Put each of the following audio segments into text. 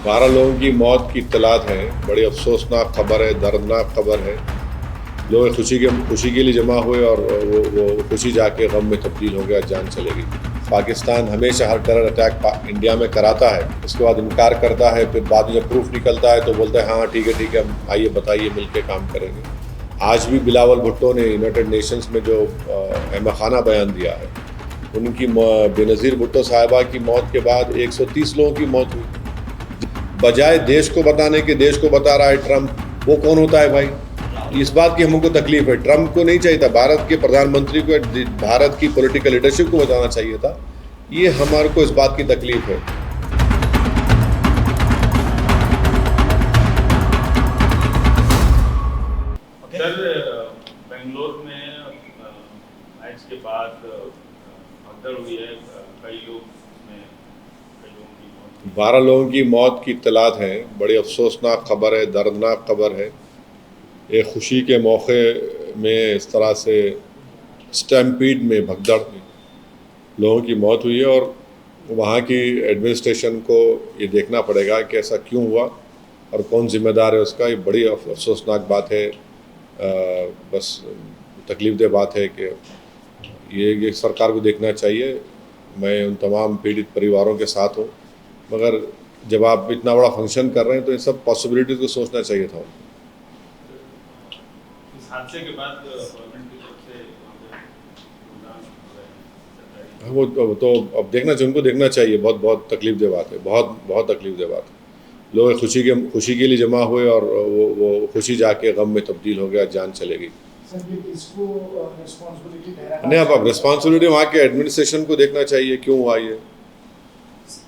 12 लोगों की मौत की इत्तलात है। बड़ी अफसोसनाक खबर है, दर्दनाक खबर है। लोग खुशी के लिए जमा हुए और वो खुशी जाके गम में तब्दील हो गया, जान चली गई। पाकिस्तान हमेशा हर टेरर अटैक इंडिया में कराता है, उसके बाद इनकार करता है, फिर बाद में जब प्रूफ निकलता है तो बोलता है हाँ ठीक है हम आइए बताइए मिल के काम करेंगे। आज भी बिलावल भुट्टो ने यूनाइटेड नेशंस में जो अहमखाना बयान दिया है, उनकी बेनज़ीर भुट्टो साहिबा की मौत के बाद 130 लोगों की मौत हुई। बजाय देश को बताने के देश को बता रहा है ट्रम्प। वो कौन होता है भाई? इस बात की हमको तकलीफ है। ट्रम्प को नहीं चाहिए था, भारत के प्रधानमंत्री को, भारत की पॉलिटिकल लीडरशिप को बताना चाहिए था। ये हमारे को इस बात की तकलीफ है। सर, बेंगलोर में मैच के बाद भगदड़ हुई है, कई लोगों की मौत हुई। 12 लोगों की मौत की इत्तलात है। बड़ी अफसोसनाक खबर है, दर्दनाक खबर है। एक खुशी के मौके में इस तरह से स्टैम्पीड में, भगदड़ में लोगों की मौत हुई है और वहाँ की एडमिनिस्ट्रेशन को ये देखना पड़ेगा कि ऐसा क्यों हुआ और कौन जिम्मेदार है उसका। ये बड़ी अफसोसनाक बात है। बस तकलीफ दह बात है कि ये सरकार को देखना चाहिए। मैं उन तमाम पीड़ित परिवारों के साथ हूँ, मगर जब आप इतना बड़ा फंक्शन कर रहे हैं तो इन सब पॉसिबिलिटीज़ को सोचना चाहिए था। इस हादसे के बाद गवर्नमेंट की तरफ से वो तो अब देखना चाहिए, उनको देखना चाहिए। बहुत तकलीफ दह बात है, बहुत तकलीफ दह बात है। लोग खुशी के लिए जमा हुए और वो खुशी जाके गम में तब्दील हो गया, जान चली गई। नहीं, अब रिस्पॉन्सिबिलिटी वहाँ के एडमिनिस्ट्रेशन को देखना चाहिए क्यों हुआ ये।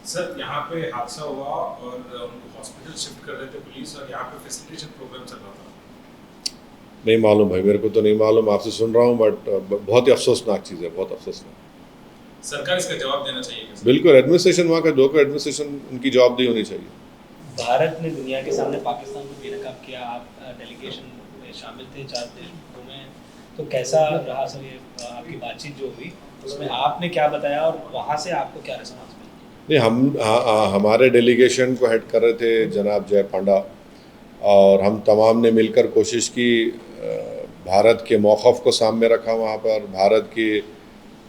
सर, यहाँ पे हादसा हुआ और उनको हॉस्पिटल शिफ्ट कर रहे थे पुलिस, और यहाँ पे फैसिलिटेशन प्रोग्राम चल रहा था। नहीं मालूम भाई, मेरे को तो नहीं मालूम, आपसे सुन रहा हूँ। बट बहुत ही अफसोसनाक चीज़ है, बहुत अफसोसनाक। सरकार इसका जवाब देना चाहिए। बिल्कुल, एडमिनिस्ट्रेशन वहाँ का लोकल एडमिनिस्ट्रेशन, उनकी जवाबदेही होनी चाहिए। भारत ने दुनिया के सामने पाकिस्तान को बेनकाब किया। आप डेलीगेशन में शामिल थे, 4 देशों में, तो कैसा रहा सर ये आपकी बातचीत जो हुई, उसमें आपने क्या बताया और वहाँ से आपको क्या रिस्पॉन्स मिला? नहीं, हमारे डेलीगेशन को हेड कर रहे थे जनाब जय पांडा, और हम तमाम ने मिलकर कोशिश की, भारत के मौक़िफ़ को सामने रखा वहाँ पर। भारत की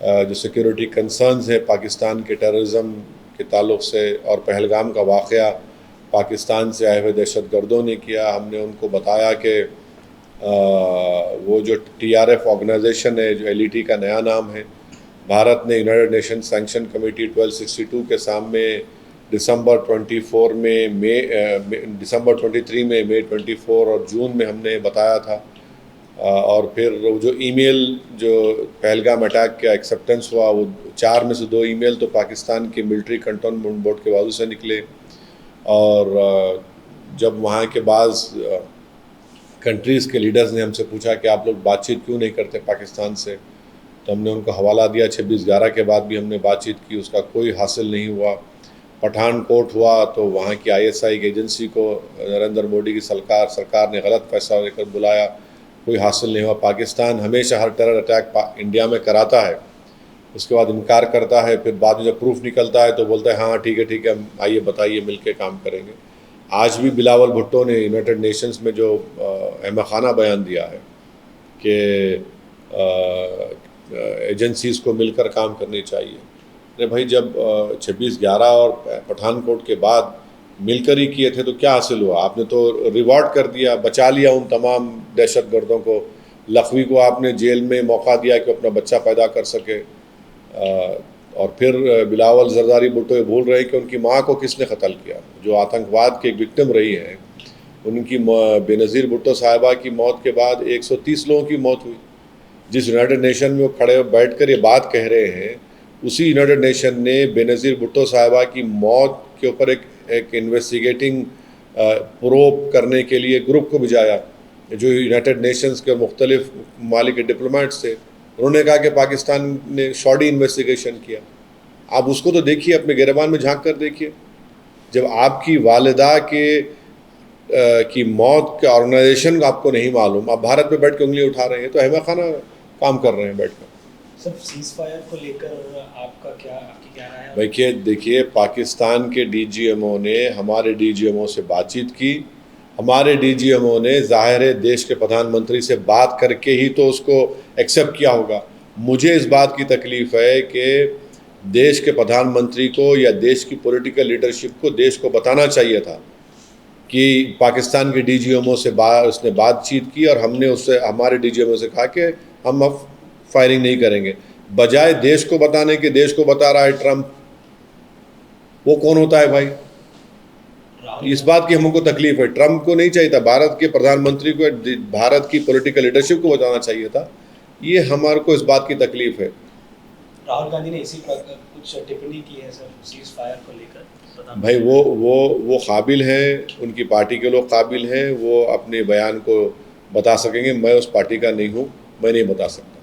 जो सिक्योरिटी कंसर्न्स है पाकिस्तान के टेररिज्म के ताल्लुक़ से, और पहलगाम का वाक़या पाकिस्तान से आए हुए दहशतगर्दों ने किया। हमने उनको बताया कि वो जो TRF ऑर्गेनाइजेशन है, जो LET का नया नाम है, भारत ने यूनाइटेड नेशन सैंक्शन कमेटी 1262 के सामने दिसंबर 23 में, मई 24 और जून में हमने बताया था। और फिर जो ईमेल जो पहलगाम अटैक का एक्सेप्टेंस हुआ, वो 4 में से 2 ईमेल तो पाकिस्तान के मिलिट्री कंटोनमेंट बोर्ड के बाजू से निकले। और जब वहाँ के बाज़ कंट्रीज़ के लीडर्स ने हमसे पूछा कि आप लोग बातचीत क्यों नहीं करते पाकिस्तान से, तो हमने उनको हवाला दिया। 26/11 के बाद भी हमने बातचीत की, उसका कोई हासिल नहीं हुआ। पठानकोट हुआ तो वहाँ की ISI की एजेंसी को नरेंद्र मोदी की सरकार ने गलत फैसला लेकर बुलाया, कोई हासिल नहीं हुआ। पाकिस्तान हमेशा हर टेरर अटैक इंडिया में कराता है, उसके बाद इनकार करता है, फिर बाद में जब प्रूफ निकलता है तो बोलता है हाँ ठीक है हम आइए बताइए मिल के काम करेंगे। आज भी बिलावल भुट्टो ने यूनाइटेड नेशंस में जो अहमखाना बयान दिया है कि एजेंसीज़ को मिलकर काम करनी चाहिए। अरे भाई, जब 26/11 और पठानकोट के बाद मिलकर ही किए थे तो क्या हासिल हुआ? आपने तो रिवॉर्ड कर दिया, बचा लिया उन तमाम दहशतगर्दों को। लखवी को आपने जेल में मौका दिया कि अपना बच्चा पैदा कर सके। और फिर बिलावल जरदारी भुट्टो ये भूल रहे कि उनकी माँ को किसने कत्ल किया, जो आतंकवाद की एक विक्टिम रही है। उनकी बेनज़ीर भुट्टो साहिबा की मौत के बाद 130 लोगों की मौत हुई। जिस यूनाइटेड नेशन में वो खड़े बैठकर ये बात कह रहे हैं, उसी यूनाइटेड नेशन ने बेनज़ीर भुट्टो साहिबा की मौत के ऊपर एक इन्वेस्टिगेटिंग प्रोब करने के लिए ग्रुप को भिजाया, जो यूनाइटेड नेशंस के मुख्तलिफ ममालिक के डिप्लोमेट्स थे। उन्होंने कहा कि पाकिस्तान ने शॉडी इन्वेस्टिगेशन किया। आप उसको तो देखिए, अपने गिरबान में झांक कर देखिए। जब आपकी वालिदा की मौत का ऑर्गेनाइजेशन आपको नहीं मालूम, आप भारत में बैठ के उंगली उठा रहे हैं, तो अहमखाना काम कर रहे हैं बैठ कर। सब सीज फायर को लेकर आपकी क्या राय है? देखिए पाकिस्तान के डीजीएमओ ने हमारे डीजीएमओ से बातचीत की, हमारे डीजीएमओ ने ज़ाहिर है देश के प्रधानमंत्री से बात करके ही तो उसको एक्सेप्ट किया होगा। मुझे इस बात की तकलीफ़ है कि देश के प्रधानमंत्री को या देश की पॉलिटिकल लीडरशिप को देश को बताना चाहिए था कि पाकिस्तान के डीजीएमओ से उसने बातचीत की और हमने उससे हमारे डीजीएमओ से कहा कि हम अब फायरिंग नहीं करेंगे, बजाय देश को बताने के देश को बता रहा है ट्रंप। वो कौन होता है भाई? इस बात की हमको तकलीफ है। ट्रंप को नहीं चाहिए था, भारत के प्रधानमंत्री को, भारत की पॉलिटिकल लीडरशिप को बताना चाहिए था। ये हमारे को इस बात की तकलीफ है। राहुल गांधी ने इसी पर कुछ टिप्पणी की है सर सीज फायर को लेकर। भाई वो काबिल हैं, उनकी पार्टी के लोग काबिल हैं, वो अपने बयान को बता सकेंगे। मैं उस पार्टी का नहीं हूँ, मैं नहीं बता सकता।